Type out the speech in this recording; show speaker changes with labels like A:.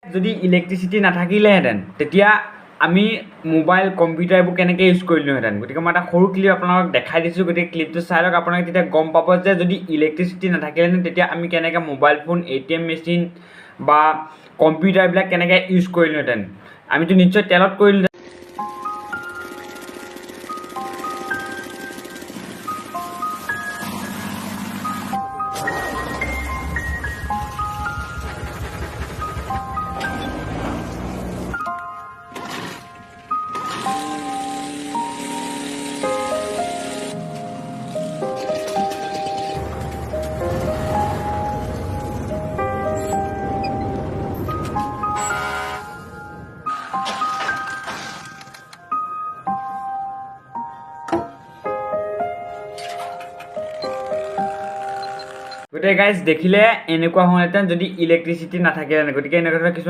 A: যদি ইলেক্ট্ৰিচিটি নাথাকিলেহেঁতেন তেতিয়া আমি মোবাইল কম্পিউটাৰ এইবোৰ কেনেকৈ ইউজ কৰিলোহেঁতেন গতিকে মই এটা সৰু ক্লিপ আপোনালোকক দেখাই দিছোঁ গতিকে ক্লিপটো চাই লওক আপোনালোকে তেতিয়া গম পাব যে যদি ইলেক্ট্ৰিচিটি নাথাকিলেহেঁতেন তেতিয়া আমি কেনেকৈ মোবাইল ফোন ATM মেচিন বা কম্পিউটাৰবিলাক কেনেকৈ ইউজ কৰিলোহেঁতেন আমিতো নিশ্চয় তেলত কৰিলোহেঁতেন গতিকে গাইজ দেখিলে এনেকুৱা হ'লহেঁতেন যদি ইলেক্ট্ৰিচিটি নাথাকিলেহেঁতেন গতিকে এনেকুৱা ধৰণৰ কিছুমান